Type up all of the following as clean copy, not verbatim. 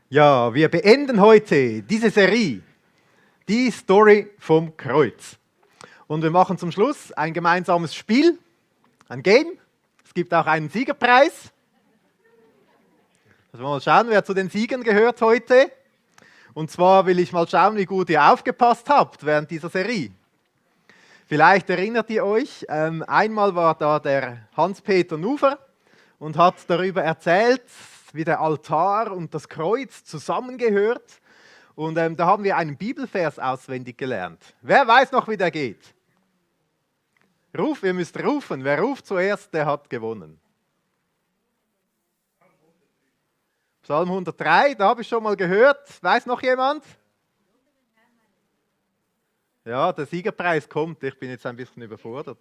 Ja, wir beenden heute diese Serie, die Story vom Kreuz. Und wir machen zum Schluss ein gemeinsames Spiel, ein Game. Es gibt auch einen Siegerpreis. Also mal schauen, wer zu den Siegern gehört heute. Und zwar will ich mal schauen, wie gut ihr aufgepasst habt während dieser Serie. Vielleicht erinnert ihr euch, einmal war da der Hans-Peter Nuver und hat darüber erzählt, wie der Altar und das Kreuz zusammengehört. Und da haben wir einen Bibelvers auswendig gelernt. Wer weiß noch, wie der geht? Ihr müsst rufen. Wer ruft zuerst, der hat gewonnen. Psalm 103, da habe ich schon mal gehört. Weiß noch jemand? Ja, der Siegerpreis kommt. Ich bin jetzt ein bisschen überfordert.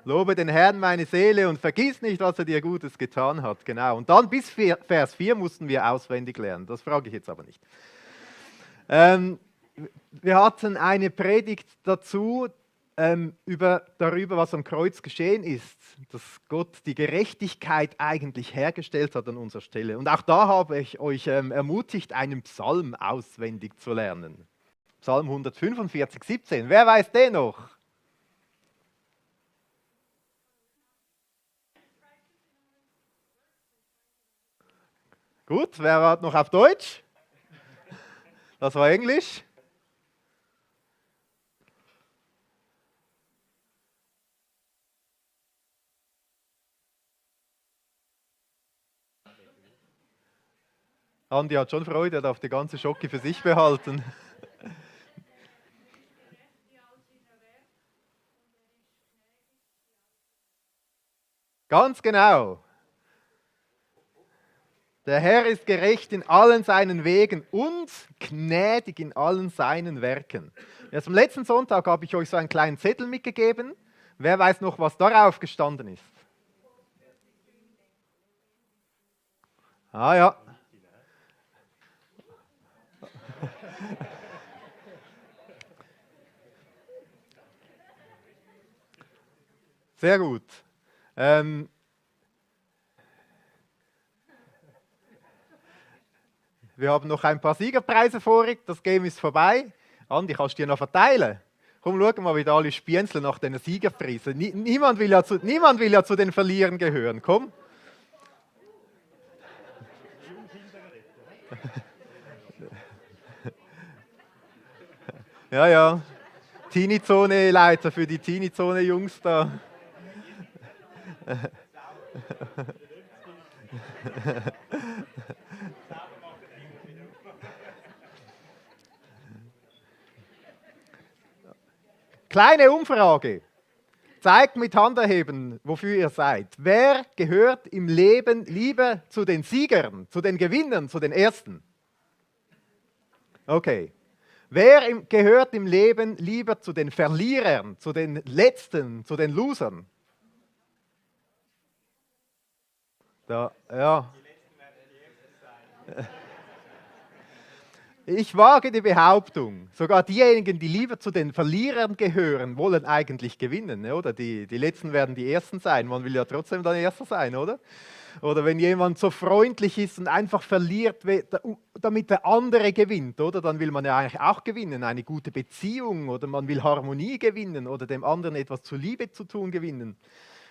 Lobe den Herrn meine Seele und vergiss nicht, was er dir Gutes getan hat. Genau. Und dann bis Vers 4 mussten wir auswendig lernen. Das frage ich jetzt aber nicht. Wir hatten eine Predigt dazu, darüber, was am Kreuz geschehen ist. Dass Gott die Gerechtigkeit eigentlich hergestellt hat an unserer Stelle. Und auch da habe ich euch ermutigt, einen Psalm auswendig zu lernen. Psalm 145, 17. Wer weiß den noch? Gut, wer war noch auf Deutsch? Das war Englisch. Andi hat schon Freude, er darf die ganze Schocke für sich behalten. Ganz genau. Der Herr ist gerecht in allen seinen Wegen und gnädig in allen seinen Werken. Erst am letzten Sonntag habe ich euch so einen kleinen Zettel mitgegeben. Wer weiß noch, was darauf gestanden ist? Ah ja. Sehr gut. Wir haben noch ein paar Siegerpreise vorig. Das Game ist vorbei. Andi, kannst du dir noch verteilen? Komm, schau mal, wie da alle spienzeln nach den Siegerpreisen. Niemand will ja zu den Verlierern gehören. Komm. Ja, ja. Teenie-Zone-Leiter für die Teenie-Zone-Jungs da. Kleine Umfrage. Zeigt mit Handerheben, wofür ihr seid. Wer gehört im Leben lieber zu den Siegern, zu den Gewinnern, zu den Ersten? Okay. Wer gehört im Leben lieber zu den Verlierern, zu den Letzten, zu den Losern? Da, ja. Ich wage die Behauptung, sogar diejenigen, die lieber zu den Verlierern gehören, wollen eigentlich gewinnen, oder? Die Letzten werden die Ersten sein. Man will ja trotzdem dann Erster sein, oder? Oder wenn jemand so freundlich ist und einfach verliert, damit der andere gewinnt, oder? Dann will man ja eigentlich auch gewinnen, eine gute Beziehung oder man will Harmonie gewinnen oder dem anderen etwas zur Liebe zu tun gewinnen.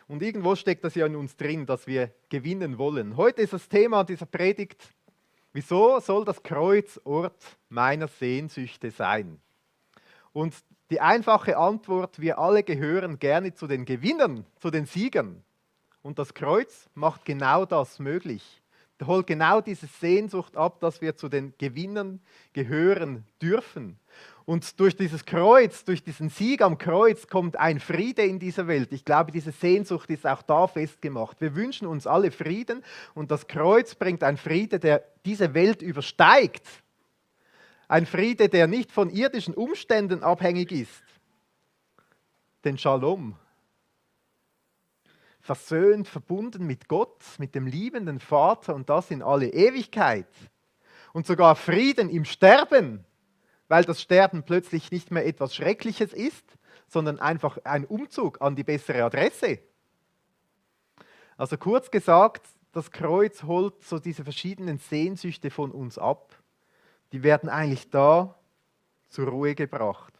Und irgendwo steckt das ja in uns drin, dass wir gewinnen wollen. Heute ist das Thema dieser Predigt: Wieso soll das Kreuz Ort meiner Sehnsüchte sein? Und die einfache Antwort: Wir alle gehören gerne zu den Gewinnern, zu den Siegern. Und das Kreuz macht genau das möglich. Er holt genau diese Sehnsucht ab, dass wir zu den Gewinnern gehören dürfen. Und durch dieses Kreuz, durch diesen Sieg am Kreuz kommt ein Friede in dieser Welt. Ich glaube, diese Sehnsucht ist auch da festgemacht. Wir wünschen uns alle Frieden und das Kreuz bringt einen Friede, der diese Welt übersteigt. Ein Friede, der nicht von irdischen Umständen abhängig ist. Den Shalom. Versöhnt, verbunden mit Gott, mit dem liebenden Vater und das in alle Ewigkeit. Und sogar Frieden im Sterben, weil das Sterben plötzlich nicht mehr etwas Schreckliches ist, sondern einfach ein Umzug an die bessere Adresse. Also kurz gesagt, das Kreuz holt so diese verschiedenen Sehnsüchte von uns ab. Die werden eigentlich da zur Ruhe gebracht.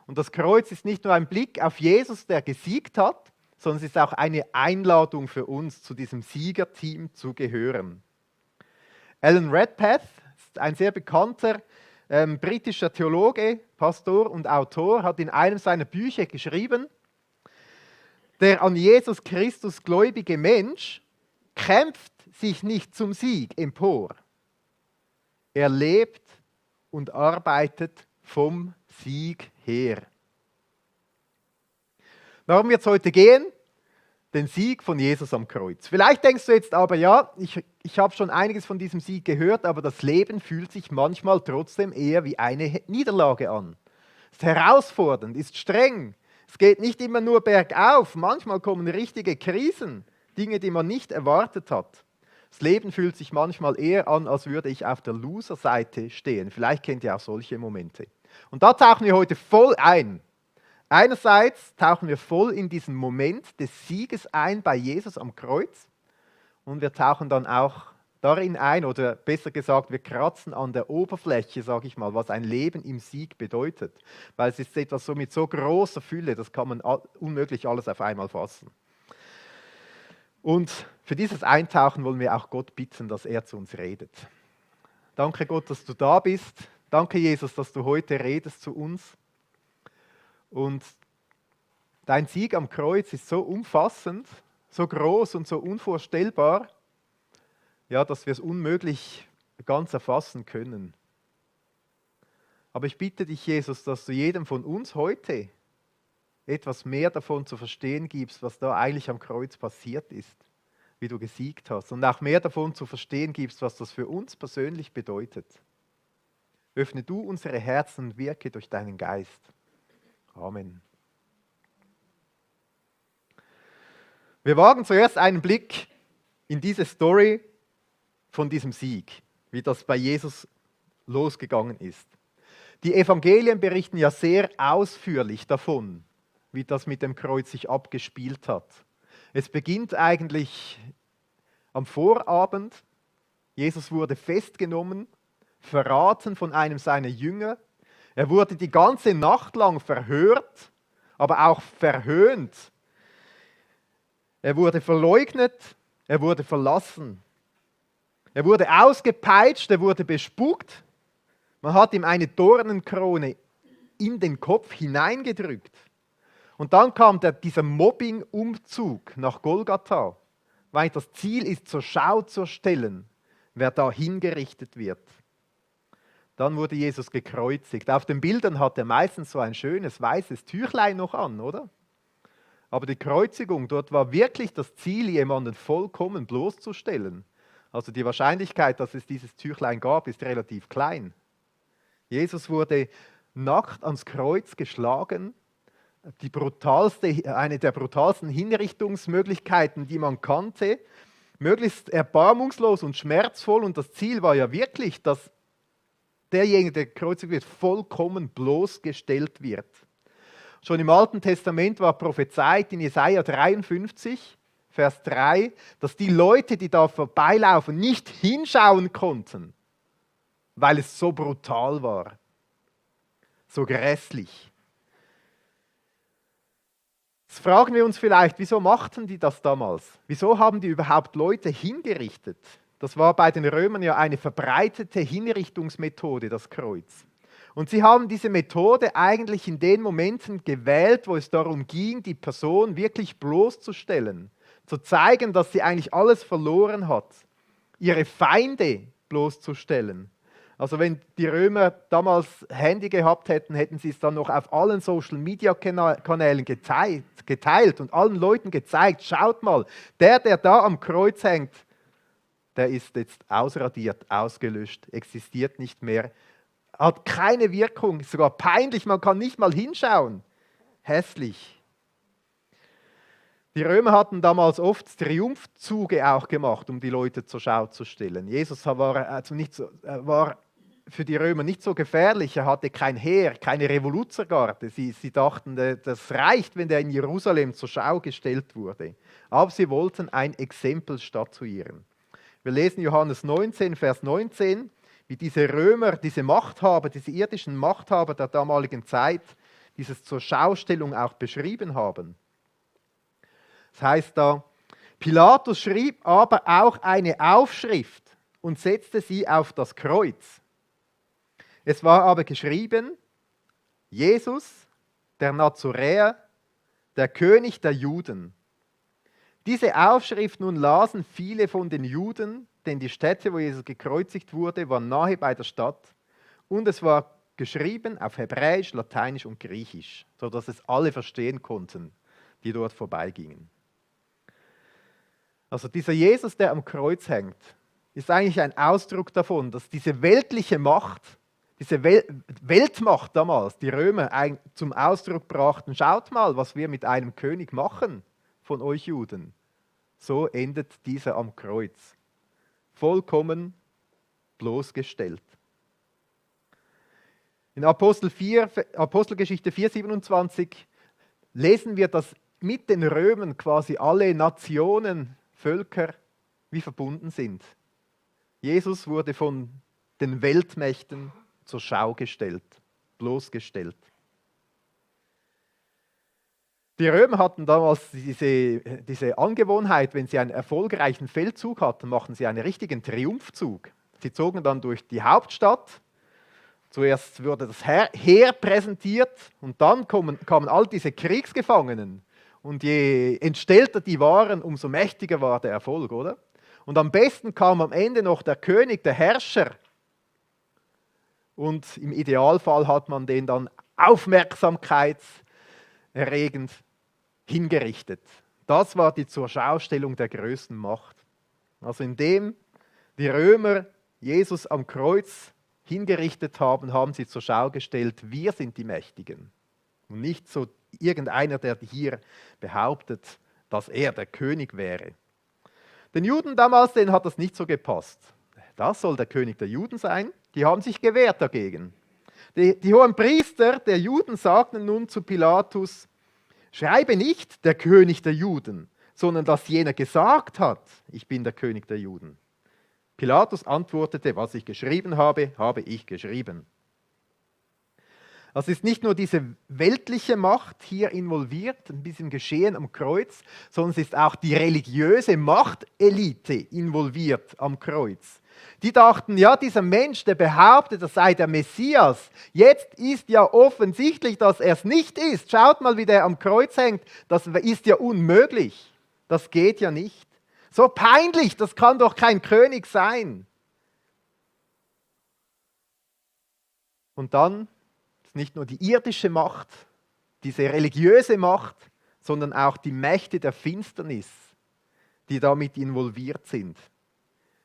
Und das Kreuz ist nicht nur ein Blick auf Jesus, der gesiegt hat, sondern es ist auch eine Einladung für uns, zu diesem Siegerteam zu gehören. Alan Redpath ist ein sehr bekannter britischer Theologe, Pastor und Autor, hat in einem seiner Bücher geschrieben, der an Jesus Christus gläubige Mensch kämpft sich nicht zum Sieg empor. Er lebt und arbeitet vom Sieg her. Darum wird es heute gehen, den Sieg von Jesus am Kreuz. Vielleicht denkst du jetzt aber, ja, ich habe schon einiges von diesem Sieg gehört, aber das Leben fühlt sich manchmal trotzdem eher wie eine Niederlage an. Es ist herausfordernd, ist streng. Es geht nicht immer nur bergauf, manchmal kommen richtige Krisen, Dinge, die man nicht erwartet hat. Das Leben fühlt sich manchmal eher an, als würde ich auf der Loser-Seite stehen. Vielleicht kennt ihr auch solche Momente. Und da tauchen wir heute voll ein. Einerseits tauchen wir voll in diesen Moment des Sieges ein bei Jesus am Kreuz und wir tauchen dann auch darin ein, oder besser gesagt, wir kratzen an der Oberfläche, sage ich mal, was ein Leben im Sieg bedeutet. Weil es ist etwas so mit so großer Fülle, das kann man unmöglich alles auf einmal fassen. Und für dieses Eintauchen wollen wir auch Gott bitten, dass er zu uns redet. Danke Gott, dass du da bist. Danke Jesus, dass du heute redest zu uns. Und dein Sieg am Kreuz ist so umfassend, so groß und so unvorstellbar, ja, dass wir es unmöglich ganz erfassen können. Aber ich bitte dich, Jesus, dass du jedem von uns heute etwas mehr davon zu verstehen gibst, was da eigentlich am Kreuz passiert ist, wie du gesiegt hast. Und auch mehr davon zu verstehen gibst, was das für uns persönlich bedeutet. Öffne du unsere Herzen und wirke durch deinen Geist. Amen. Wir wagen zuerst einen Blick in diese Story von diesem Sieg, wie das bei Jesus losgegangen ist. Die Evangelien berichten ja sehr ausführlich davon, wie das mit dem Kreuz sich abgespielt hat. Es beginnt eigentlich am Vorabend. Jesus wurde festgenommen, verraten von einem seiner Jünger. Er wurde die ganze Nacht lang verhört, aber auch verhöhnt. Er wurde verleugnet, er wurde verlassen. Er wurde ausgepeitscht, er wurde bespuckt. Man hat ihm eine Dornenkrone in den Kopf hineingedrückt. Und dann kam dieser Mobbing-Umzug nach Golgatha, weil das Ziel ist, zur Schau zu stellen, wer da hingerichtet wird. Dann wurde Jesus gekreuzigt. Auf den Bildern hat er meistens so ein schönes weißes Tüchlein noch an, oder? Aber die Kreuzigung, dort war wirklich das Ziel, jemanden vollkommen bloßzustellen. Also die Wahrscheinlichkeit, dass es dieses Tüchlein gab, ist relativ klein. Jesus wurde nackt ans Kreuz geschlagen. Eine der brutalsten Hinrichtungsmöglichkeiten, die man kannte. Möglichst erbarmungslos und schmerzvoll. Und das Ziel war ja wirklich, dass derjenige, der gekreuzigt wird, vollkommen bloßgestellt wird. Schon im Alten Testament war prophezeit in Jesaja 53, Vers 3, dass die Leute, die da vorbeilaufen, nicht hinschauen konnten, weil es so brutal war, so grässlich. Jetzt fragen wir uns vielleicht, wieso machten die das damals? Wieso haben die überhaupt Leute hingerichtet? Das war bei den Römern ja eine verbreitete Hinrichtungsmethode, das Kreuz. Und sie haben diese Methode eigentlich in den Momenten gewählt, wo es darum ging, die Person wirklich bloßzustellen, zu zeigen, dass sie eigentlich alles verloren hat, ihre Feinde bloßzustellen. Also wenn die Römer damals Handy gehabt hätten, hätten sie es dann noch auf allen Social-Media-Kanälen geteilt und allen Leuten gezeigt, schaut mal, der da am Kreuz hängt, der ist jetzt ausradiert, ausgelöscht, existiert nicht mehr, hat keine Wirkung, ist sogar peinlich, man kann nicht mal hinschauen. Hässlich. Die Römer hatten damals oft Triumphzüge auch gemacht, um die Leute zur Schau zu stellen. Jesus war für die Römer nicht so gefährlich, er hatte kein Heer, keine Revoluzergarde. Sie dachten, das reicht, wenn der in Jerusalem zur Schau gestellt wurde. Aber sie wollten ein Exempel statuieren. Wir lesen Johannes 19, Vers 19, wie diese Römer, diese Machthaber, diese irdischen Machthaber der damaligen Zeit, dieses zur Schaustellung auch beschrieben haben. Das heißt da, Pilatus schrieb aber auch eine Aufschrift und setzte sie auf das Kreuz. Es war aber geschrieben, Jesus, der Nazoräer, der König der Juden. Diese Aufschrift nun lasen viele von den Juden, denn die Stätte, wo Jesus gekreuzigt wurde, war nahe bei der Stadt und es war geschrieben auf Hebräisch, Lateinisch und Griechisch, sodass es alle verstehen konnten, die dort vorbeigingen. Also dieser Jesus, der am Kreuz hängt, ist eigentlich ein Ausdruck davon, dass diese weltliche Macht, diese Weltmacht damals, die Römer zum Ausdruck brachten, schaut mal, was wir mit einem König machen von euch Juden. So endet dieser am Kreuz. Vollkommen bloßgestellt. In Apostelgeschichte 4,27 lesen wir, dass mit den Römern quasi alle Nationen, Völker wie verbunden sind. Jesus wurde von den Weltmächten zur Schau gestellt, bloßgestellt. Die Römer hatten damals diese Angewohnheit, wenn sie einen erfolgreichen Feldzug hatten, machten sie einen richtigen Triumphzug. Sie zogen dann durch die Hauptstadt. Zuerst wurde das Heer präsentiert und dann kamen all diese Kriegsgefangenen. Und je entstellter die waren, umso mächtiger war der Erfolg, oder? Und am besten kam am Ende noch der König, der Herrscher. Und im Idealfall hat man den dann aufmerksamkeitserregend hingerichtet. Das war die Zurschaustellung der größten Macht. Also indem die Römer Jesus am Kreuz hingerichtet haben, haben sie zur Schau gestellt, wir sind die Mächtigen. Und nicht so irgendeiner, der hier behauptet, dass er der König wäre. Den Juden damals, denen hat das nicht so gepasst. Das soll der König der Juden sein. Die haben sich gewehrt dagegen. Die hohen Priester der Juden sagten nun zu Pilatus, schreibe nicht der König der Juden, sondern dass jener gesagt hat, ich bin der König der Juden. Pilatus antwortete, was ich geschrieben habe, habe ich geschrieben. Also ist nicht nur diese weltliche Macht hier involviert, ein bisschen Geschehen am Kreuz, sondern es ist auch die religiöse Machtelite involviert am Kreuz. Die dachten, ja, dieser Mensch, der behauptet, er sei der Messias, jetzt ist ja offensichtlich, dass er es nicht ist. Schaut mal, wie der am Kreuz hängt, das ist ja unmöglich. Das geht ja nicht. So peinlich, das kann doch kein König sein. Und dann ist nicht nur die irdische Macht, diese religiöse Macht, sondern auch die Mächte der Finsternis, die damit involviert sind.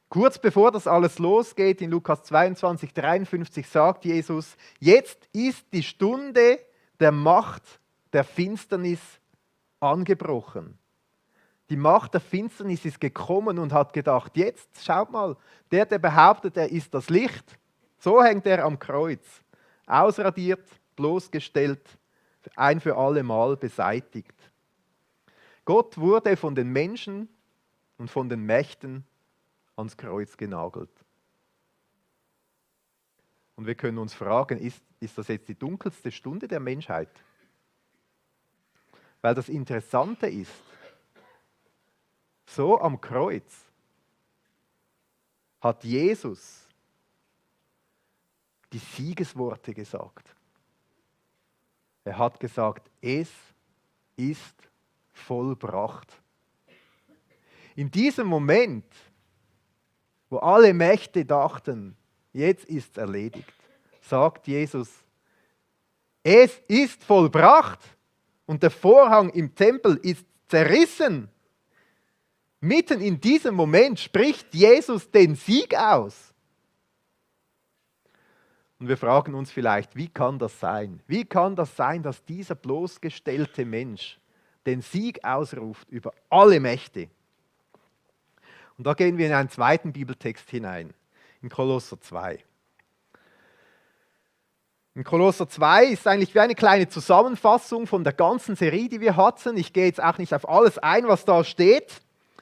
Kurz bevor das alles losgeht, in Lukas 22, 53 sagt Jesus, jetzt ist die Stunde der Macht der Finsternis angebrochen. Die Macht der Finsternis ist gekommen und hat gedacht, jetzt, schaut mal, der behauptet, er ist das Licht, so hängt er am Kreuz, ausradiert, bloßgestellt, ein für alle Mal beseitigt. Gott wurde von den Menschen und von den Mächten ans Kreuz genagelt. Und wir können uns fragen, ist das jetzt die dunkelste Stunde der Menschheit? Weil das Interessante ist, so am Kreuz hat Jesus die Siegesworte gesagt. Er hat gesagt, es ist vollbracht. In diesem Moment, wo alle Mächte dachten, jetzt ist es erledigt, sagt Jesus, es ist vollbracht und der Vorhang im Tempel ist zerrissen. Mitten in diesem Moment spricht Jesus den Sieg aus. Und wir fragen uns vielleicht, wie kann das sein? Wie kann das sein, dass dieser bloßgestellte Mensch den Sieg ausruft über alle Mächte? Und da gehen wir in einen zweiten Bibeltext hinein, in Kolosser 2. In Kolosser 2 ist eigentlich wie eine kleine Zusammenfassung von der ganzen Serie, die wir hatten. Ich gehe jetzt auch nicht auf alles ein, was da steht.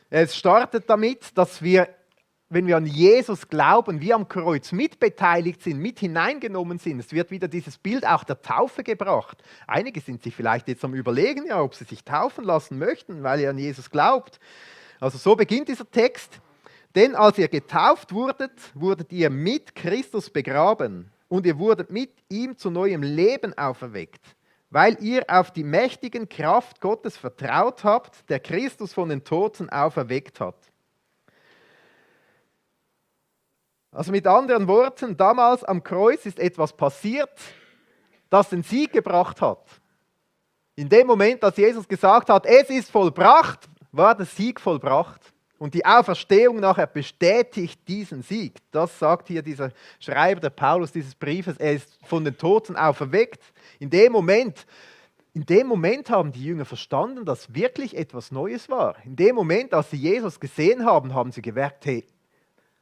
Es startet damit, dass wir wenn wir an Jesus glauben, wir am Kreuz mitbeteiligt sind, mit hineingenommen sind. Es wird wieder dieses Bild auch der Taufe gebracht. Einige sind sich vielleicht jetzt am Überlegen, ja, ob sie sich taufen lassen möchten, weil ihr an Jesus glaubt. Also so beginnt dieser Text. Denn als ihr getauft wurdet, wurdet ihr mit Christus begraben und ihr wurdet mit ihm zu neuem Leben auferweckt, weil ihr auf die mächtigen Kraft Gottes vertraut habt, der Christus von den Toten auferweckt hat. Also mit anderen Worten, damals am Kreuz ist etwas passiert, das den Sieg gebracht hat. In dem Moment, als Jesus gesagt hat, es ist vollbracht, war der Sieg vollbracht. Und die Auferstehung nachher bestätigt diesen Sieg. Das sagt hier dieser Schreiber, der Paulus dieses Briefes, er ist von den Toten auferweckt. In dem Moment haben die Jünger verstanden, dass wirklich etwas Neues war. In dem Moment, als sie Jesus gesehen haben, haben sie gemerkt, hey,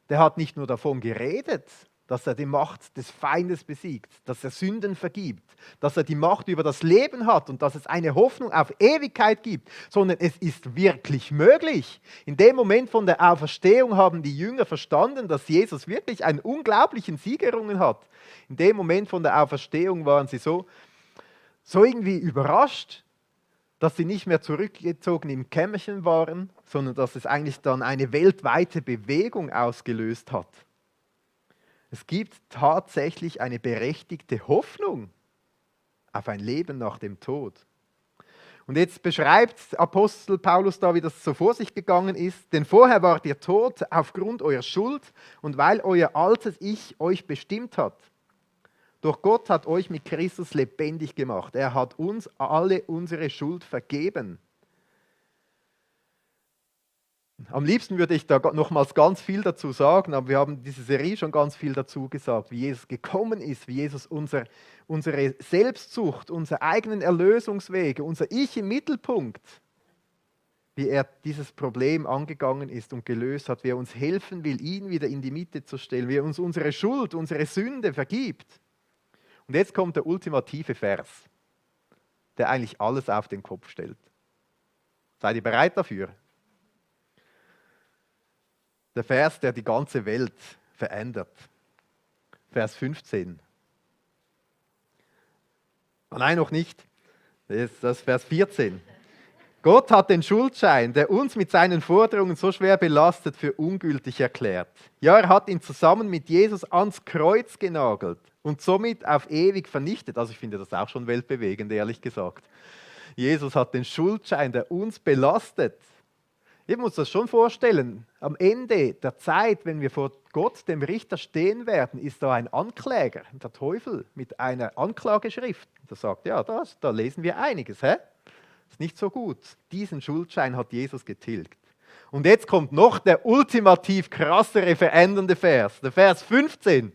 der hat nicht nur davon geredet, dass er die Macht des Feindes besiegt, dass er Sünden vergibt, dass er die Macht über das Leben hat und dass es eine Hoffnung auf Ewigkeit gibt, sondern es ist wirklich möglich. In dem Moment von der Auferstehung haben die Jünger verstanden, dass Jesus wirklich einen unglaublichen Sieg errungen hat. In dem Moment von der Auferstehung waren sie so irgendwie überrascht, dass sie nicht mehr zurückgezogen im Kämmerchen waren, sondern dass es eigentlich dann eine weltweite Bewegung ausgelöst hat. Es gibt tatsächlich eine berechtigte Hoffnung auf ein Leben nach dem Tod. Und jetzt beschreibt Apostel Paulus da, wie das so vor sich gegangen ist. Denn vorher wart ihr tot aufgrund eurer Schuld und weil euer altes Ich euch bestimmt hat. Doch Gott hat euch mit Christus lebendig gemacht. Er hat uns alle unsere Schuld vergeben. Am liebsten würde ich da nochmals ganz viel dazu sagen, aber wir haben in dieser Serie schon ganz viel dazu gesagt, wie Jesus gekommen ist, wie Jesus unsere Selbstsucht, unsere eigenen Erlösungswege, unser Ich im Mittelpunkt, wie er dieses Problem angegangen ist und gelöst hat, wie er uns helfen will, ihn wieder in die Mitte zu stellen, wie er uns unsere Schuld, unsere Sünde vergibt. Und jetzt kommt der ultimative Vers, der eigentlich alles auf den Kopf stellt. Seid ihr bereit dafür? Der Vers, der die ganze Welt verändert. Vers 15. Nein, noch nicht. Das ist Vers 14. Gott hat den Schuldschein, der uns mit seinen Forderungen so schwer belastet, für ungültig erklärt. Ja, er hat ihn zusammen mit Jesus ans Kreuz genagelt und somit auf ewig vernichtet. Also ich finde das auch schon weltbewegend, ehrlich gesagt. Jesus hat den Schuldschein, der uns belastet. Ich muss das schon vorstellen, am Ende der Zeit, wenn wir vor Gott, dem Richter, stehen werden, ist da ein Ankläger, der Teufel, mit einer Anklageschrift. Der sagt, ja, da lesen wir einiges, hä? Ist nicht so gut. Diesen Schuldschein hat Jesus getilgt. Und jetzt kommt noch der ultimativ krassere, verändernde Vers, der Vers 15.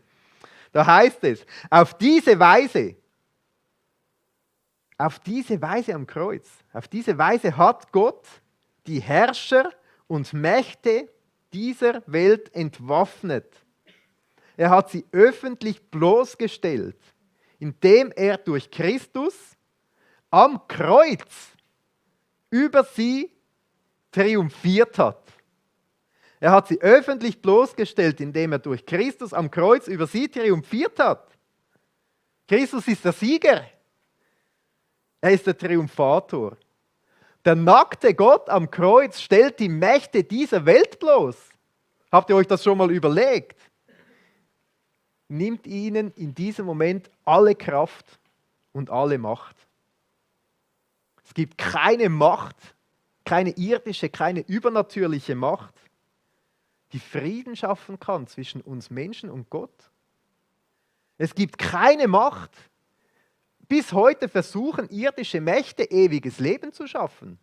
Da heißt es, auf diese Weise am Kreuz, auf diese Weise hat Gott die Herrscher und Mächte dieser Welt entwaffnet. Er hat sie öffentlich bloßgestellt, indem er durch Christus am Kreuz über sie triumphiert hat. Er hat sie öffentlich bloßgestellt, indem er durch Christus am Kreuz über sie triumphiert hat. Christus ist der Sieger. Er ist der Triumphator. Der nackte Gott am Kreuz stellt die Mächte dieser Welt bloß. Habt ihr euch das schon mal überlegt? Nimmt ihnen in diesem Moment alle Kraft und alle Macht. Es gibt keine Macht, keine irdische, keine übernatürliche Macht, die Frieden schaffen kann zwischen uns Menschen und Gott. Es gibt keine Macht. Bis heute versuchen irdische Mächte ewiges Leben zu schaffen.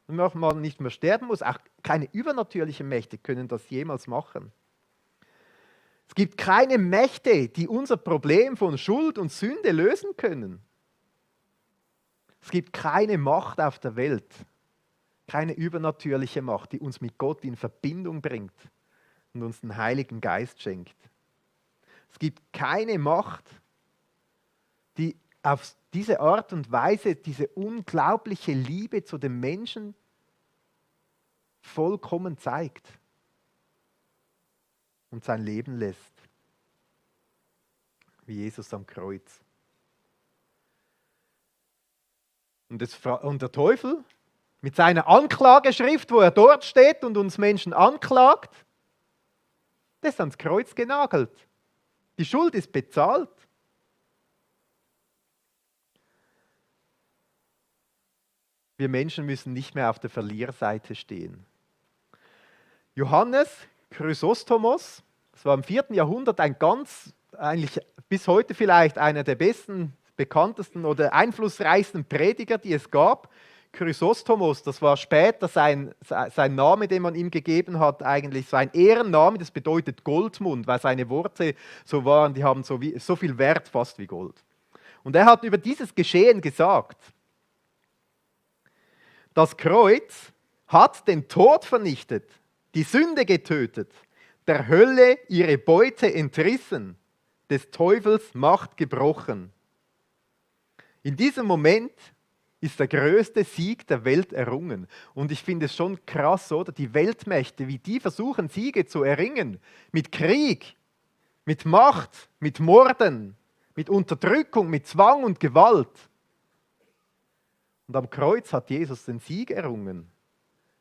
Und wenn man nicht mehr sterben muss, auch keine übernatürlichen Mächte können das jemals machen. Es gibt keine Mächte, die unser Problem von Schuld und Sünde lösen können. Es gibt keine Macht auf der Welt, keine übernatürliche Macht, die uns mit Gott in Verbindung bringt und uns den Heiligen Geist schenkt. Es gibt keine Macht, die auf diese Art und Weise diese unglaubliche Liebe zu den Menschen vollkommen zeigt. und sein Leben lässt. Wie Jesus am Kreuz. Und der Teufel mit seiner Anklageschrift, wo er dort steht und uns Menschen anklagt, der ist ans Kreuz genagelt. Die Schuld ist bezahlt. Wir Menschen müssen nicht mehr auf der Verliererseite stehen. Johannes Chrysostomos, das war im 4. Jahrhundert eigentlich bis heute vielleicht einer der besten, bekanntesten oder einflussreichsten Prediger, die es gab. Chrysostomos, das war später sein Name, den man ihm gegeben hat, eigentlich sein Ehrenname, das bedeutet Goldmund, weil seine Worte so waren, die haben so viel Wert fast wie Gold. Und er hat über dieses Geschehen gesagt, das Kreuz hat den Tod vernichtet, die Sünde getötet, der Hölle ihre Beute entrissen, des Teufels Macht gebrochen. In diesem Moment ist der größte Sieg der Welt errungen. Und ich finde es schon krass, oder? Die Weltmächte, wie die versuchen, Siege zu erringen. Mit Krieg, mit Macht, mit Morden, mit Unterdrückung, mit Zwang und Gewalt. Und am Kreuz hat Jesus den Sieg errungen.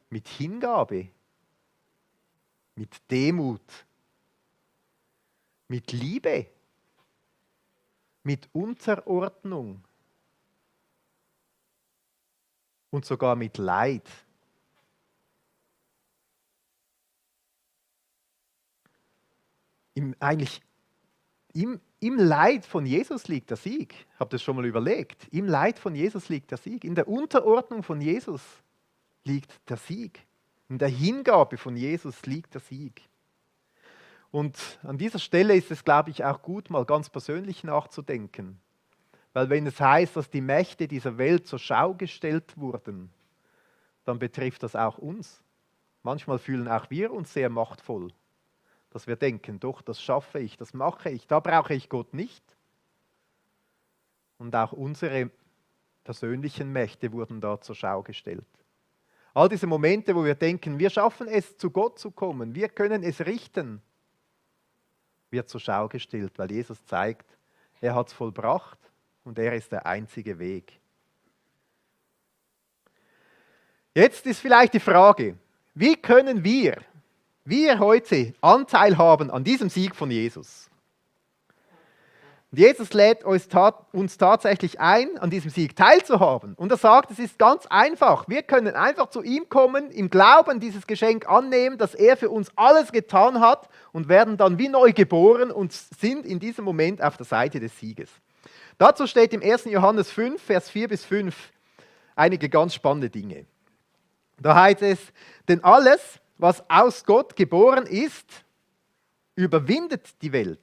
Mit Hingabe, mit Demut, mit Liebe, mit Unterordnung und sogar mit Leid. Im Leid von Jesus liegt der Sieg. Habt ihr das schon mal überlegt? Im Leid von Jesus liegt der Sieg. In der Unterordnung von Jesus liegt der Sieg. In der Hingabe von Jesus liegt der Sieg. Und an dieser Stelle ist es, glaube ich, auch gut, mal ganz persönlich nachzudenken. Weil wenn es heißt, dass die Mächte dieser Welt zur Schau gestellt wurden, dann betrifft das auch uns. Manchmal fühlen auch wir uns sehr machtvoll, dass wir denken, doch, das schaffe ich, das mache ich, da brauche ich Gott nicht. Und auch unsere persönlichen Mächte wurden da zur Schau gestellt. All diese Momente, wo wir denken, wir schaffen es, zu Gott zu kommen, wir können es richten, wird zur Schau gestellt, weil Jesus zeigt, er hat es vollbracht und er ist der einzige Weg. Jetzt ist vielleicht die Frage, wie können wir heute Anteil haben an diesem Sieg von Jesus? Und Jesus lädt uns tatsächlich ein, an diesem Sieg teilzuhaben. Und er sagt, es ist ganz einfach. Wir können einfach zu ihm kommen, im Glauben dieses Geschenk annehmen, dass er für uns alles getan hat und werden dann wie neu geboren und sind in diesem Moment auf der Seite des Sieges. Dazu steht im 1. Johannes 5, Vers 4 bis 5 einige ganz spannende Dinge. Da heißt es, denn alles, was aus Gott geboren ist, überwindet die Welt.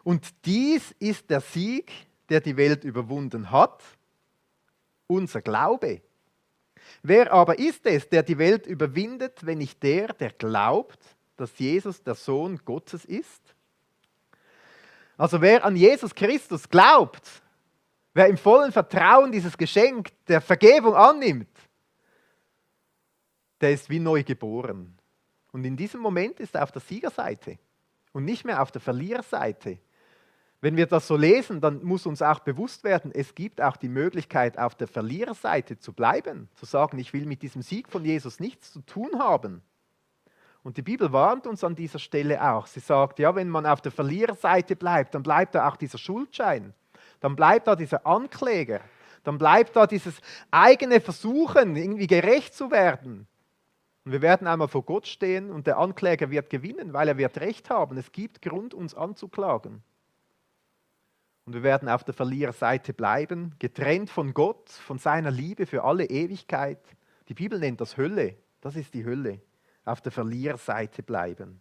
Und dies ist der Sieg, der die Welt überwunden hat, unser Glaube. Wer aber ist es, der die Welt überwindet, wenn nicht der glaubt, dass Jesus der Sohn Gottes ist? Also wer an Jesus Christus glaubt, wer im vollen Vertrauen dieses Geschenk der Vergebung annimmt, der ist wie neu geboren. Und in diesem Moment ist er auf der Siegerseite und nicht mehr auf der Verliererseite. Wenn wir das so lesen, dann muss uns auch bewusst werden, es gibt auch die Möglichkeit, auf der Verliererseite zu bleiben, zu sagen, ich will mit diesem Sieg von Jesus nichts zu tun haben. Und die Bibel warnt uns an dieser Stelle auch. Sie sagt, ja, wenn man auf der Verliererseite bleibt, dann bleibt da auch dieser Schuldschein, dann bleibt da dieser Ankläger, dann bleibt da dieses eigene Versuchen, irgendwie gerecht zu werden. Und wir werden einmal vor Gott stehen und der Ankläger wird gewinnen, weil er wird Recht haben. Es gibt Grund, uns anzuklagen. Und wir werden auf der Verliererseite bleiben, getrennt von Gott, von seiner Liebe für alle Ewigkeit. Die Bibel nennt das Hölle. Das ist die Hölle. Auf der Verliererseite bleiben.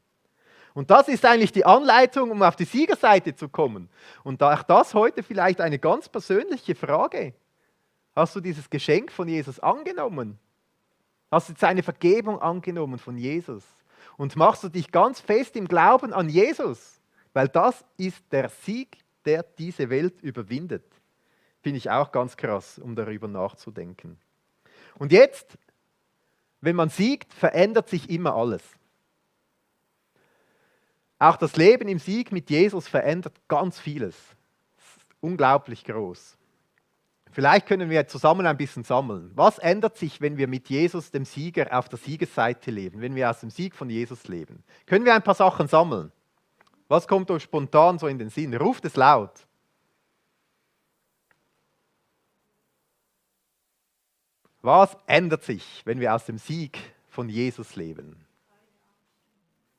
Und das ist eigentlich die Anleitung, um auf die Siegerseite zu kommen. Und auch das heute vielleicht eine ganz persönliche Frage. Hast du dieses Geschenk von Jesus angenommen? Hast du seine Vergebung angenommen von Jesus? Und machst du dich ganz fest im Glauben an Jesus? Weil das ist der Sieg, der diese Welt überwindet. Finde ich auch ganz krass, um darüber nachzudenken. Und jetzt, wenn man siegt, verändert sich immer alles. Auch das Leben im Sieg mit Jesus verändert ganz vieles. Unglaublich groß. Vielleicht können wir zusammen ein bisschen sammeln. Was ändert sich, wenn wir mit Jesus, dem Sieger, auf der Siegesseite leben, wenn wir aus dem Sieg von Jesus leben? Können wir ein paar Sachen sammeln? Was kommt euch spontan so in den Sinn? Ruft es laut. Was ändert sich, wenn wir aus dem Sieg von Jesus leben?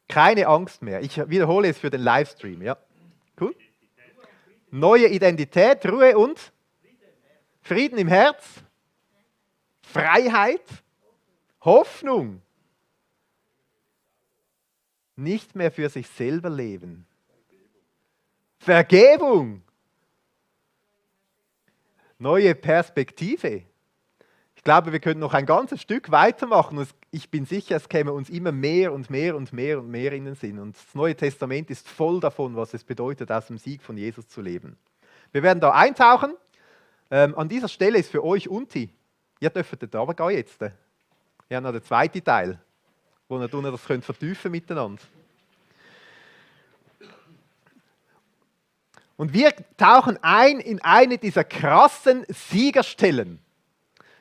Keine Angst mehr. Ich wiederhole es für den Livestream. Ja. Cool. Neue Identität, Ruhe und Frieden im Herz, Freiheit, Hoffnung. Nicht mehr für sich selber leben. Vergebung. Neue Perspektive. Ich glaube, wir können noch ein ganzes Stück weitermachen. Und ich bin sicher, es käme uns immer mehr und mehr und mehr und mehr in den Sinn. Und das Neue Testament ist voll davon, was es bedeutet, aus dem Sieg von Jesus zu leben. Wir werden da eintauchen. An dieser Stelle ist für euch Unti. Ihr dürft aber gehen jetzt. Ja, noch der zweite Teil, wo ihr das könnt vertiefen miteinander. Und wir tauchen ein in eine dieser krassen Siegerstellen.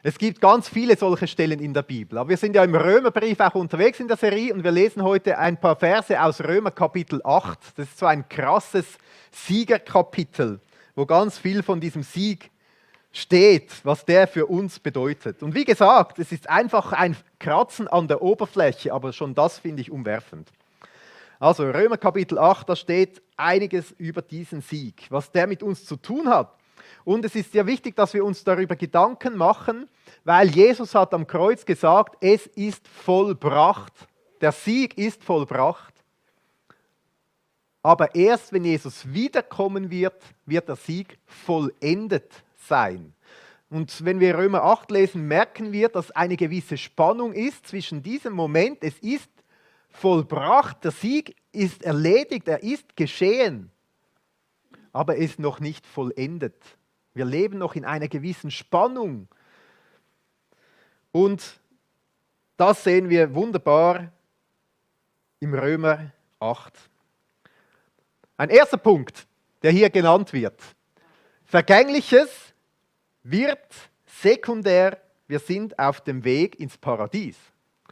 Es gibt ganz viele solche Stellen in der Bibel. Aber wir sind ja im Römerbrief auch unterwegs in der Serie und wir lesen heute ein paar Verse aus Römer Kapitel 8. Das ist so ein krasses Siegerkapitel, wo ganz viel von diesem Sieg steht, was der für uns bedeutet. Und wie gesagt, es ist einfach ein Kratzen an der Oberfläche, aber schon das finde ich umwerfend. Also Römer Kapitel 8, da steht einiges über diesen Sieg, was der mit uns zu tun hat. Und es ist sehr wichtig, dass wir uns darüber Gedanken machen, weil Jesus hat am Kreuz gesagt, es ist vollbracht. Der Sieg ist vollbracht. Aber erst wenn Jesus wiederkommen wird, wird der Sieg vollendet sein. Und wenn wir Römer 8 lesen, merken wir, dass eine gewisse Spannung ist zwischen diesem Moment, es ist vollbracht, der Sieg ist erledigt, er ist geschehen, aber er ist noch nicht vollendet. Wir leben noch in einer gewissen Spannung. Und das sehen wir wunderbar im Römer 8. Ein erster Punkt, der hier genannt wird. Vergängliches wird sekundär, wir sind auf dem Weg ins Paradies.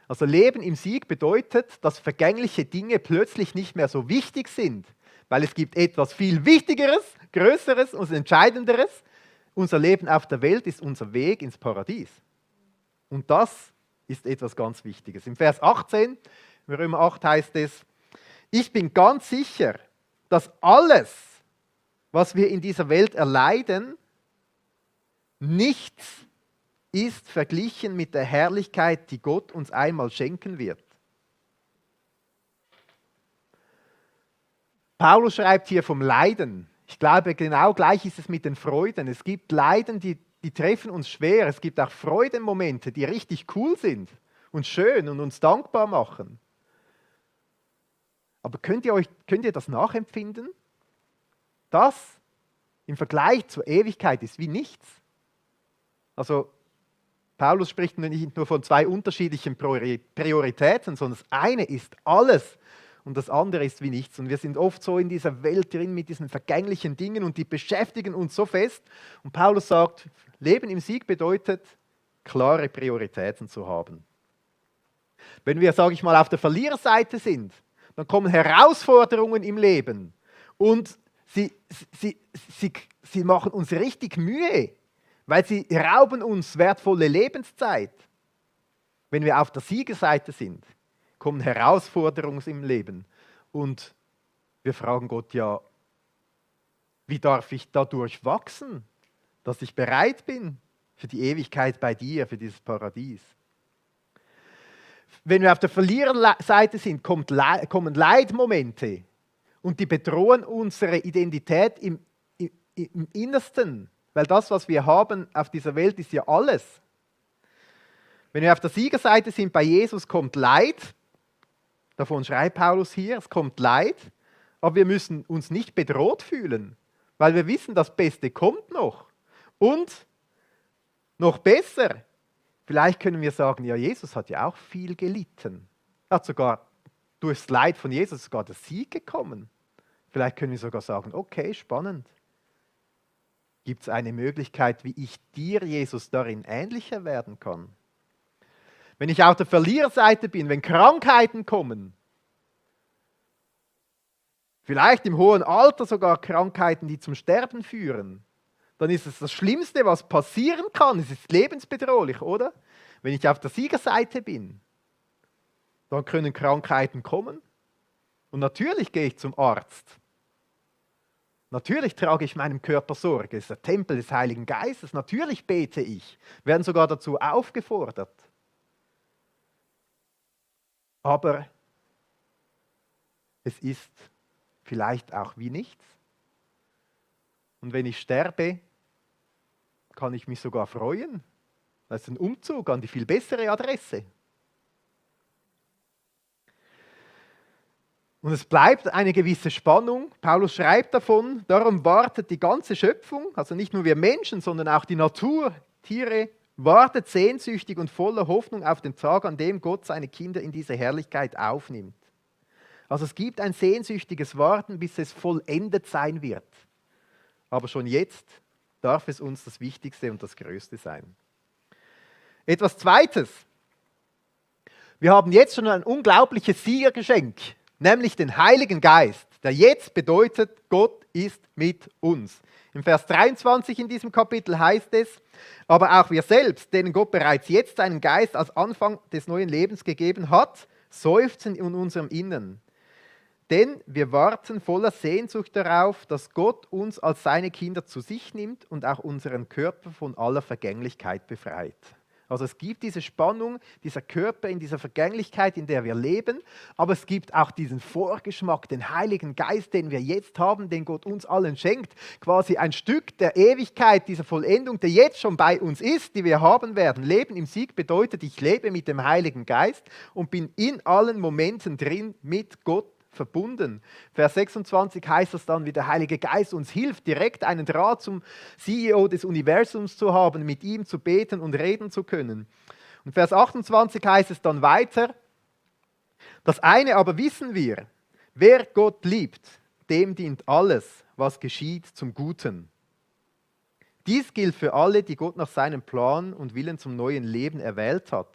Also Leben im Sieg bedeutet, dass vergängliche Dinge plötzlich nicht mehr so wichtig sind, weil es gibt etwas viel Wichtigeres, Größeres und Entscheidenderes. Unser Leben auf der Welt ist unser Weg ins Paradies. Und das ist etwas ganz Wichtiges. Im Vers 18, in Römer 8 heißt es, ich bin ganz sicher, dass alles, was wir in dieser Welt erleiden, nichts ist verglichen mit der Herrlichkeit, die Gott uns einmal schenken wird. Paulus schreibt hier vom Leiden. Ich glaube, genau gleich ist es mit den Freuden. Es gibt Leiden, die treffen uns schwer. Es gibt auch Freudenmomente, die richtig cool sind und schön und uns dankbar machen. Aber könnt ihr das nachempfinden? Das im Vergleich zur Ewigkeit ist wie nichts. Also Paulus spricht nicht nur von zwei unterschiedlichen Prioritäten, sondern das eine ist alles und das andere ist wie nichts. Und wir sind oft so in dieser Welt drin mit diesen vergänglichen Dingen und die beschäftigen uns so fest. Und Paulus sagt, Leben im Sieg bedeutet, klare Prioritäten zu haben. Wenn wir, sage ich mal, auf der Verliererseite sind, dann kommen Herausforderungen im Leben und sie machen uns richtig Mühe, weil sie rauben uns wertvolle Lebenszeit. Wenn wir auf der Siegerseite sind, kommen Herausforderungen im Leben und wir fragen Gott, ja, wie darf ich dadurch wachsen, dass ich bereit bin für die Ewigkeit bei dir, für dieses Paradies. Wenn wir auf der Verliererseite sind, kommen Leidmomente und die bedrohen unsere Identität im Innersten, weil das, was wir haben auf dieser Welt, ist ja alles. Wenn wir auf der Siegerseite sind, bei Jesus kommt Leid, davon schreibt Paulus hier, es kommt Leid, aber wir müssen uns nicht bedroht fühlen, weil wir wissen, das Beste kommt noch. Und noch besser, vielleicht können wir sagen, ja, Jesus hat ja auch viel gelitten. Er hat sogar durchs Leid von Jesus sogar der Sieg gekommen. Vielleicht können wir sogar sagen, okay, spannend. Gibt es eine Möglichkeit, wie ich dir, Jesus, darin ähnlicher werden kann? Wenn ich auf der Verliererseite bin, wenn Krankheiten kommen, vielleicht im hohen Alter sogar Krankheiten, die zum Sterben führen, dann ist es das Schlimmste, was passieren kann. Es ist lebensbedrohlich, oder? Wenn ich auf der Siegerseite bin, dann können Krankheiten kommen. Und natürlich gehe ich zum Arzt. Natürlich trage ich meinem Körper Sorge. Es ist der Tempel des Heiligen Geistes. Natürlich bete ich. Wir werden sogar dazu aufgefordert. Aber es ist vielleicht auch wie nichts. Und wenn ich sterbe, kann ich mich sogar freuen. Das ist ein Umzug an die viel bessere Adresse. Und es bleibt eine gewisse Spannung. Paulus schreibt davon, darum wartet die ganze Schöpfung, also nicht nur wir Menschen, sondern auch die Natur, Tiere, wartet sehnsüchtig und voller Hoffnung auf den Tag, an dem Gott seine Kinder in diese Herrlichkeit aufnimmt. Also es gibt ein sehnsüchtiges Warten, bis es vollendet sein wird. Aber schon jetzt darf es uns das Wichtigste und das Größte sein. Etwas Zweites. Wir haben jetzt schon ein unglaubliches Siegergeschenk, nämlich den Heiligen Geist, der jetzt bedeutet, Gott ist mit uns. Im Vers 23 in diesem Kapitel heißt es, aber auch wir selbst, denen Gott bereits jetzt seinen Geist als Anfang des neuen Lebens gegeben hat, seufzen in unserem Innern. Denn wir warten voller Sehnsucht darauf, dass Gott uns als seine Kinder zu sich nimmt und auch unseren Körper von aller Vergänglichkeit befreit. Also es gibt diese Spannung, dieser Körper in dieser Vergänglichkeit, in der wir leben, aber es gibt auch diesen Vorgeschmack, den Heiligen Geist, den wir jetzt haben, den Gott uns allen schenkt, quasi ein Stück der Ewigkeit, dieser Vollendung, der jetzt schon bei uns ist, die wir haben werden. Leben im Sieg bedeutet, ich lebe mit dem Heiligen Geist und bin in allen Momenten drin mit Gott verbunden. Vers 26 heißt es dann, wie der Heilige Geist uns hilft, direkt einen Draht zum CEO des Universums zu haben, mit ihm zu beten und reden zu können. Und Vers 28 heißt es dann weiter, das eine aber wissen wir, wer Gott liebt, dem dient alles, was geschieht, zum Guten. Dies gilt für alle, die Gott nach seinem Plan und Willen zum neuen Leben erwählt hat.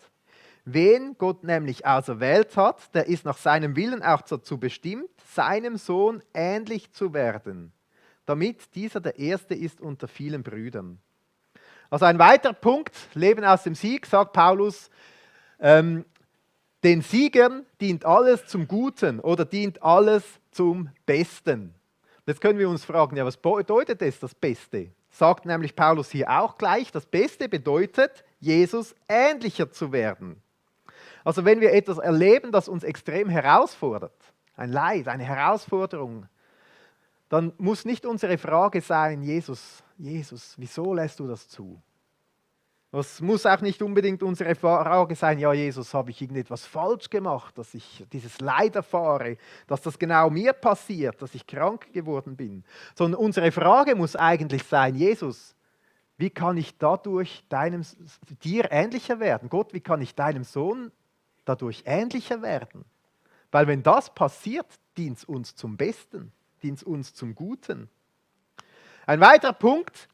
Wen Gott nämlich auserwählt hat, der ist nach seinem Willen auch dazu bestimmt, seinem Sohn ähnlich zu werden, damit dieser der Erste ist unter vielen Brüdern. Also ein weiterer Punkt, Leben aus dem Sieg, sagt Paulus, den Siegern dient alles zum Guten oder dient alles zum Besten. Jetzt können wir uns fragen, ja, was bedeutet das Beste? Sagt nämlich Paulus hier auch gleich, das Beste bedeutet, Jesus ähnlicher zu werden. Also wenn wir etwas erleben, das uns extrem herausfordert, ein Leid, eine Herausforderung, dann muss nicht unsere Frage sein, Jesus, wieso lässt du das zu? Es muss auch nicht unbedingt unsere Frage sein, ja Jesus, habe ich irgendetwas falsch gemacht, dass ich dieses Leid erfahre, dass das genau mir passiert, dass ich krank geworden bin. Sondern unsere Frage muss eigentlich sein, Jesus, wie kann ich dadurch dir ähnlicher werden? Gott, wie kann ich deinem Sohn dadurch ähnlicher werden? Weil wenn das passiert, dient es uns zum Besten, dient es uns zum Guten. Ein weiterer Punkt,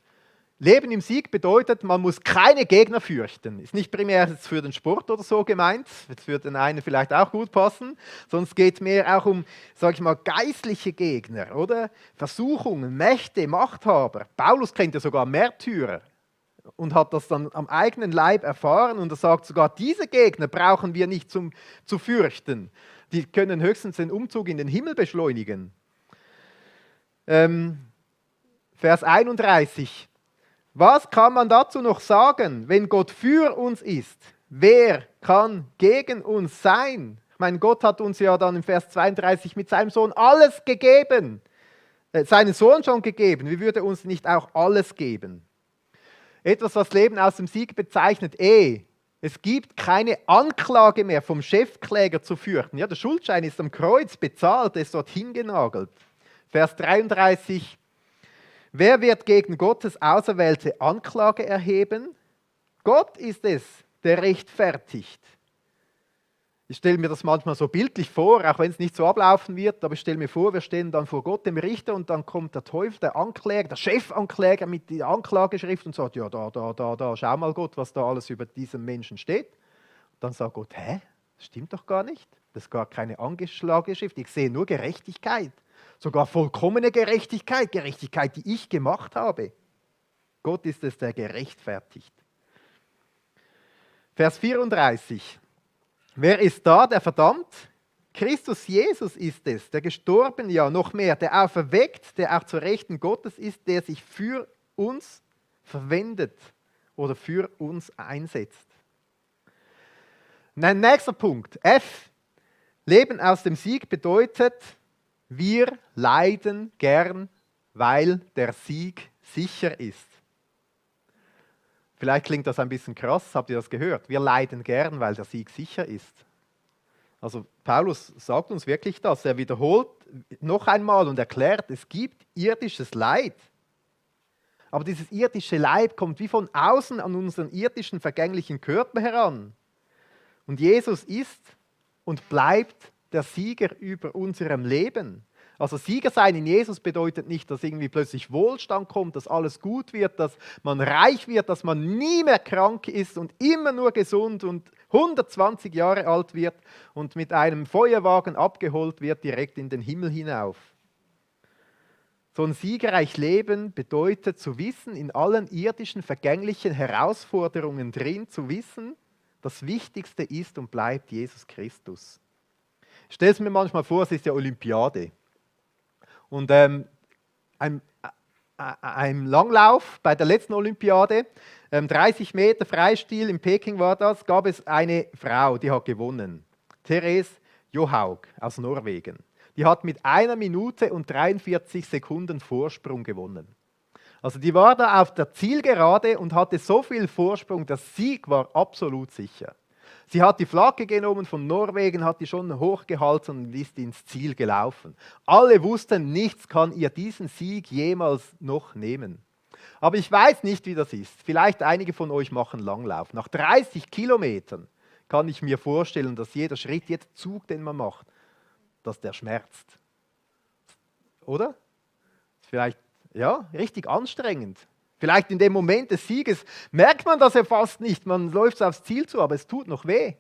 Leben im Sieg bedeutet, man muss keine Gegner fürchten. Ist nicht primär jetzt für den Sport oder so gemeint, jetzt würde den einen vielleicht auch gut passen, sondern es geht mehr auch um, sage ich mal, geistliche Gegner, oder? Versuchungen, Mächte, Machthaber. Paulus kennt ja sogar Märtyrer und hat das dann am eigenen Leib erfahren und er sagt sogar, diese Gegner brauchen wir nicht zu fürchten. Die können höchstens den Umzug in den Himmel beschleunigen. Vers 31. Was kann man dazu noch sagen, wenn Gott für uns ist? Wer kann gegen uns sein? Ich meine, Gott hat uns ja dann im Vers 32 mit seinem Sohn alles gegeben. Seinen Sohn schon gegeben. Wie würde er uns nicht auch alles geben? Etwas, was Leben aus dem Sieg bezeichnet, es gibt keine Anklage mehr vom Chefkläger zu fürchten. Ja, der Schuldschein ist am Kreuz bezahlt, ist dort hingenagelt. Vers 33. Wer wird gegen Gottes Auserwählte Anklage erheben? Gott ist es, der rechtfertigt. Ich stelle mir das manchmal so bildlich vor, auch wenn es nicht so ablaufen wird, aber ich stelle mir vor, wir stehen dann vor Gott, dem Richter, und dann kommt der Teufel, der Ankläger, der Chefankläger mit der Anklageschrift und sagt, ja, da, schau mal Gott, was da alles über diesen Menschen steht. Und dann sagt Gott, hä? Das stimmt doch gar nicht. Das ist gar keine Anklageschrift. Ich sehe nur Gerechtigkeit. Sogar vollkommene Gerechtigkeit, Gerechtigkeit, die ich gemacht habe. Gott ist es, der gerechtfertigt. Vers 34. Wer ist da, der verdammt? Christus Jesus ist es, der gestorben, ja noch mehr, der auferweckt, der auch zur Rechten Gottes ist, der sich für uns verwendet oder für uns einsetzt. Ein nächster Punkt, F. Leben aus dem Sieg bedeutet, wir leiden gern, weil der Sieg sicher ist. Vielleicht klingt das ein bisschen krass, habt ihr das gehört? Wir leiden gern, weil der Sieg sicher ist. Also Paulus sagt uns wirklich das. Er wiederholt noch einmal und erklärt, es gibt irdisches Leid. Aber dieses irdische Leid kommt wie von außen an unseren irdischen, vergänglichen Körper heran. Und Jesus ist und bleibt der Sieger über unserem Leben. Also Sieger sein in Jesus bedeutet nicht, dass irgendwie plötzlich Wohlstand kommt, dass alles gut wird, dass man reich wird, dass man nie mehr krank ist und immer nur gesund und 120 Jahre alt wird und mit einem Feuerwagen abgeholt wird direkt in den Himmel hinauf. So ein siegreich Leben bedeutet zu wissen, in allen irdischen, vergänglichen Herausforderungen drin zu wissen, das Wichtigste ist und bleibt Jesus Christus. Ich stelle es mir manchmal vor, es ist ja Olympiade. Und ein Langlauf bei der letzten Olympiade, 30 Meter Freistil in Peking war das, gab es eine Frau, die hat gewonnen. Therese Johaug aus Norwegen. Die hat mit 1 Minute und 43 Sekunden Vorsprung gewonnen. Also die war da auf der Zielgerade und hatte so viel Vorsprung, der Sieg war absolut sicher. Sie hat die Flagge genommen von Norwegen, hat die schon hochgehalten und ist ins Ziel gelaufen. Alle wussten, nichts kann ihr diesen Sieg jemals noch nehmen. Aber ich weiß nicht, wie das ist. Vielleicht einige von euch machen Langlauf. Nach 30 Kilometern kann ich mir vorstellen, dass jeder Schritt, jeder Zug, den man macht, dass der schmerzt. Oder? Vielleicht, ja, richtig anstrengend. Vielleicht in dem Moment des Sieges merkt man das ja fast nicht. Man läuft aufs Ziel zu, aber es tut noch weh.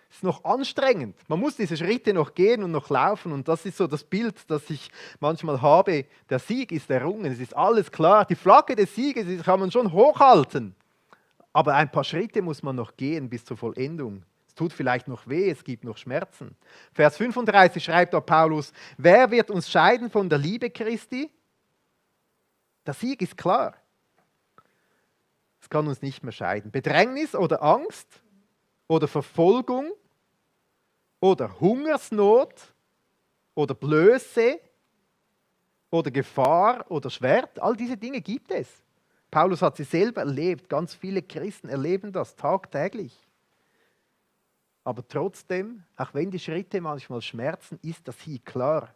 Es ist noch anstrengend. Man muss diese Schritte noch gehen und noch laufen. Und das ist so das Bild, das ich manchmal habe. Der Sieg ist errungen. Es ist alles klar. Die Flagge des Sieges kann man schon hochhalten. Aber ein paar Schritte muss man noch gehen bis zur Vollendung. Es tut vielleicht noch weh, es gibt noch Schmerzen. Vers 35 schreibt da Paulus, wer wird uns scheiden von der Liebe Christi? Der Sieg ist klar. Es kann uns nicht mehr scheiden. Bedrängnis oder Angst oder Verfolgung oder Hungersnot oder Blöße oder Gefahr oder Schwert, all diese Dinge gibt es. Paulus hat sie selber erlebt, ganz viele Christen erleben das tagtäglich. Aber trotzdem, auch wenn die Schritte manchmal schmerzen, ist das hier klar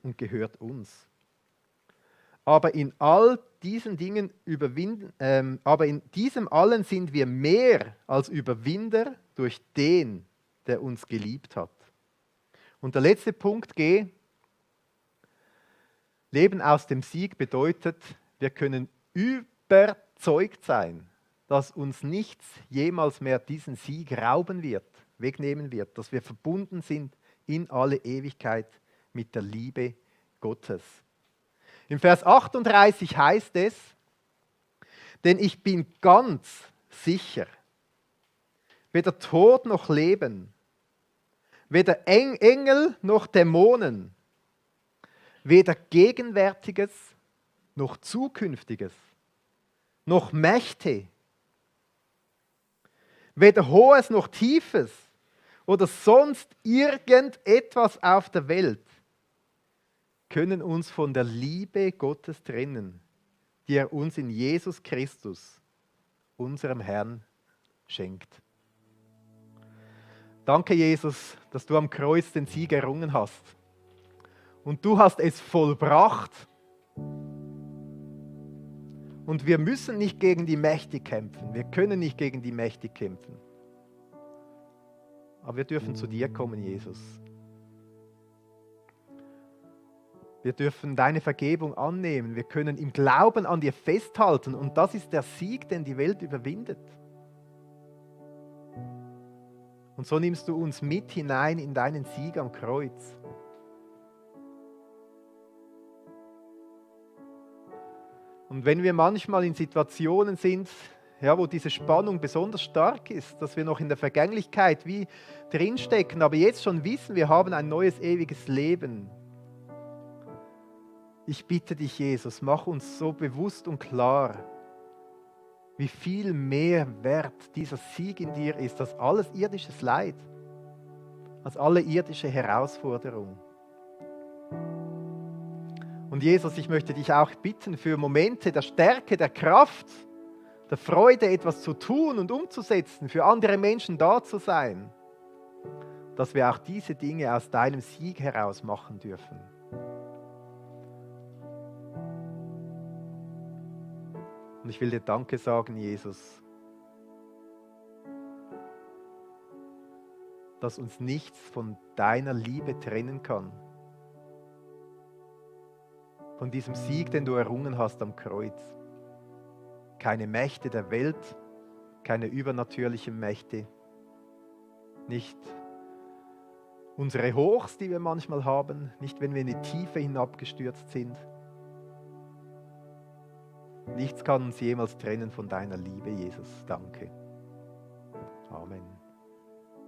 und gehört uns. Aber in all diesen Dingen aber in diesem allen sind wir mehr als Überwinder durch den, der uns geliebt hat. Und der letzte Punkt G. Leben aus dem Sieg bedeutet, wir können überzeugt sein, dass uns nichts jemals mehr diesen Sieg rauben wird, wegnehmen wird, dass wir verbunden sind in alle Ewigkeit mit der Liebe Gottes. Im Vers 38 heißt es, denn ich bin ganz sicher, weder Tod noch Leben, weder Engel noch Dämonen, weder Gegenwärtiges noch Zukünftiges, noch Mächte, weder Hohes noch Tiefes oder sonst irgendetwas auf der Welt können uns von der Liebe Gottes trennen, die er uns in Jesus Christus, unserem Herrn, schenkt. Danke, Jesus, dass du am Kreuz den Sieg errungen hast. Und du hast es vollbracht. Und wir müssen nicht gegen die Mächte kämpfen. Wir können nicht gegen die Mächte kämpfen. Aber wir dürfen zu dir kommen, Jesus. Wir dürfen deine Vergebung annehmen. Wir können im Glauben an dir festhalten. Und das ist der Sieg, den die Welt überwindet. Und so nimmst du uns mit hinein in deinen Sieg am Kreuz. Und wenn wir manchmal in Situationen sind, ja, wo diese Spannung besonders stark ist, dass wir noch in der Vergänglichkeit wie drinstecken, aber jetzt schon wissen, wir haben ein neues, ewiges Leben. Ich bitte dich, Jesus, mach uns so bewusst und klar, wie viel mehr wert dieser Sieg in dir ist, als alles irdisches Leid, als alle irdische Herausforderung. Und Jesus, ich möchte dich auch bitten für Momente der Stärke, der Kraft, der Freude, etwas zu tun und umzusetzen, für andere Menschen da zu sein, dass wir auch diese Dinge aus deinem Sieg heraus machen dürfen. Und ich will dir Danke sagen, Jesus, dass uns nichts von deiner Liebe trennen kann. Von diesem Sieg, den du errungen hast am Kreuz. Keine Mächte der Welt, keine übernatürlichen Mächte, nicht unsere Hochs, die wir manchmal haben, nicht wenn wir in die Tiefe hinabgestürzt sind. Nichts kann uns jemals trennen von deiner Liebe, Jesus. Danke. Amen.